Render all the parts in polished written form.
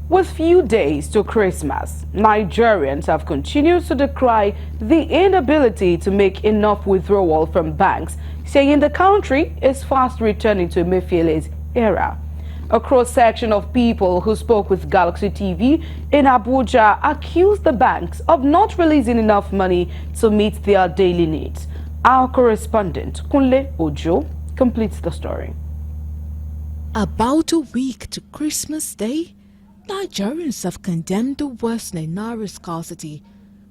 With few days to Christmas, Nigerians have continued to decry the inability to make enough withdrawal from banks, saying the country is fast returning to Emefiele's era. A cross-section of people who spoke with Galaxy TV in Abuja accused the banks of not releasing enough money to meet their daily needs. Our correspondent, Kunle Ojo, completes the story. About a week to Christmas Day, Nigerians have condemned the worsening naira scarcity,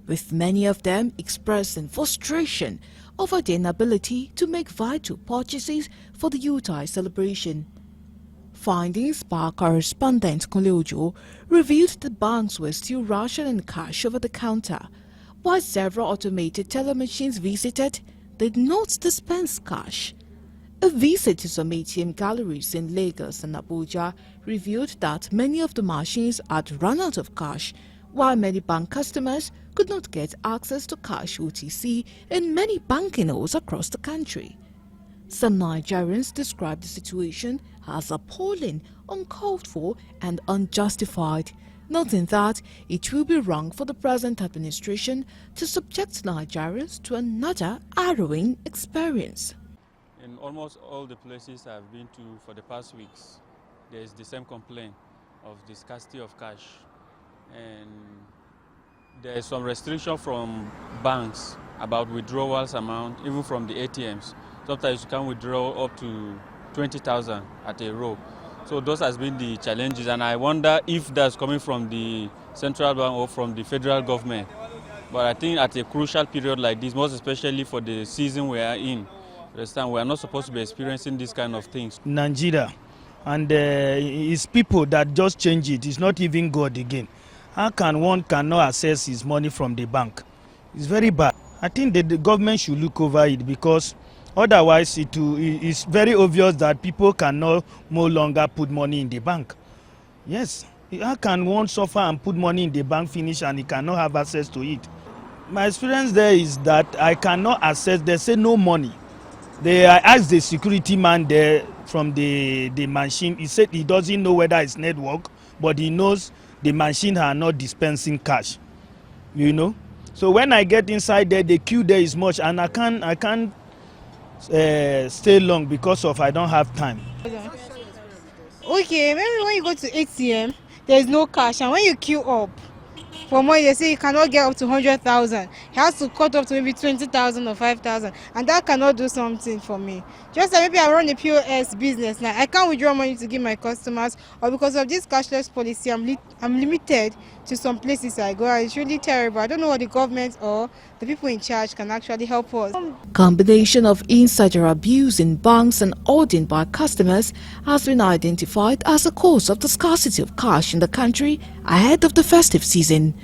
with many of them expressing frustration over the inability to make vital purchases for the Yutai celebration. Findings by our correspondent Kunle Ojo revealed the banks were still rationing cash over the counter, while several automated teller machines visited did not dispense cash. A visit to some ATM galleries in Lagos and Abuja revealed that many of the machines had run out of cash, while many bank customers could not get access to cash OTC in many banking halls across the country. Some Nigerians described the situation as appalling, uncalled for and unjustified, noting that it will be wrong for the present administration to subject Nigerians to another harrowing experience. In almost all the places I've been to for the past weeks, there is the same complaint of the scarcity of cash. And there is some restriction from banks about withdrawals amount, even from the ATMs. Sometimes you can withdraw up to 20,000 at a row. So those has been the challenges, and I wonder if that's coming from the central bank or from the federal government. But I think at a crucial period like this, most especially for the season we are in, we are not supposed to be experiencing these kind of things. Nigeria, and it's people that just change it. It's not even God again. How can one cannot access his money from the bank? It's very bad. I think that the government should look over it, because otherwise it's very obvious that people cannot no longer put money in the bank. Yes, how can one suffer and put money in the bank, finish, and he cannot have access to it? My experience there is that I cannot access. They say no money. I asked the security man there from the machine. He said he doesn't know whether it's network, but he knows the machine are not dispensing cash. You know. So when I get inside there, the queue there is much, and I can't stay long because of I don't have time. Okay, maybe when you go to ATM, there is no cash, and when you queue up for money, they say you cannot get up to 100,000. You have to cut up to maybe 20,000 or 5,000, and that cannot do something for me. Just like maybe I run a POS business now, I can't withdraw money to give my customers, or because of this cashless policy, I'm limited to some places I go. It's really terrible. I don't know what the government or the people in charge can actually help us. Combination of insider abuse in banks and hoarding by customers has been identified as a cause of the scarcity of cash in the country ahead of the festive season.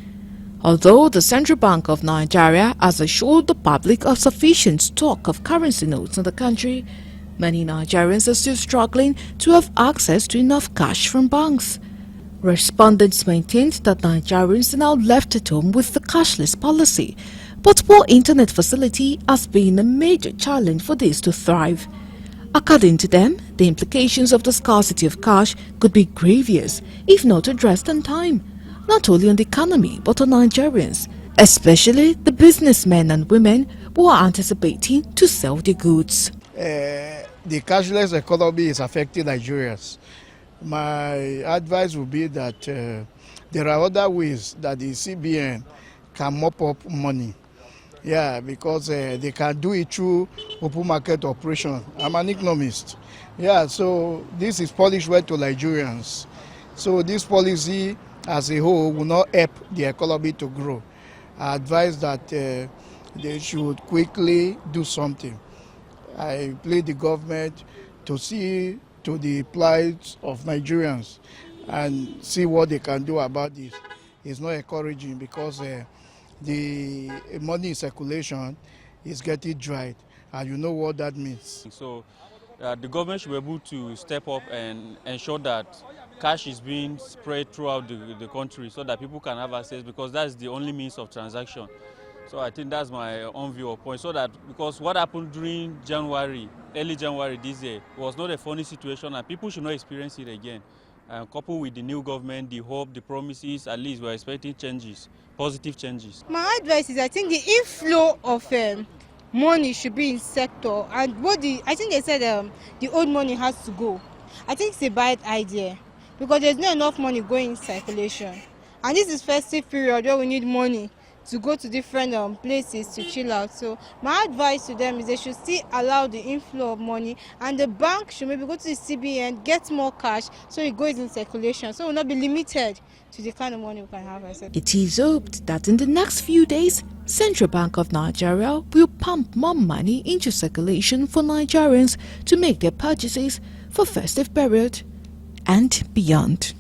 Although the Central Bank of Nigeria has assured the public of sufficient stock of currency notes in the country, many Nigerians are still struggling to have access to enough cash from banks. Respondents maintained that Nigerians are now left at home with the cashless policy, but poor internet facility has been a major challenge for this to thrive. According to them, the implications of the scarcity of cash could be grievous if not addressed on time, not only on the economy but on Nigerians, especially the businessmen and women who are anticipating to sell their goods. The cashless economy is affecting Nigerians. My advice would be that there are other ways that the CBN can mop up money. Yeah, because they can do it through open market operation. I'm an economist. Yeah, so this is polished well to Nigerians. So this policy as a whole will not help the economy to grow. I advise that they should quickly do something. I plead the government to see to the plight of Nigerians and see what they can do about this. It's not encouraging, because the money in circulation is getting dried, and you know what that means. So the government should be able to step up and ensure that cash is being spread throughout the country so that people can have access, because that's the only means of transaction. So I think that's my own view of point. So that, because what happened during January, early January this year, was not a funny situation, and people should not experience it again. coupled with the new government, the hope, the promises, at least we're expecting changes, positive changes. My advice is I think the inflow of money should be in sector, and I think they said the old money has to go. I think it's a bad idea because there's not enough money going in circulation, and this is festive period where we need money to go to different places to chill out. So my advice to them is they should still allow the inflow of money, and the bank should maybe go to the CBN, get more cash so it goes in circulation, so it will not be limited to the kind of money we can have. It is hoped that in the next few days, Central Bank of Nigeria will pump more money into circulation for Nigerians to make their purchases for festive period and beyond.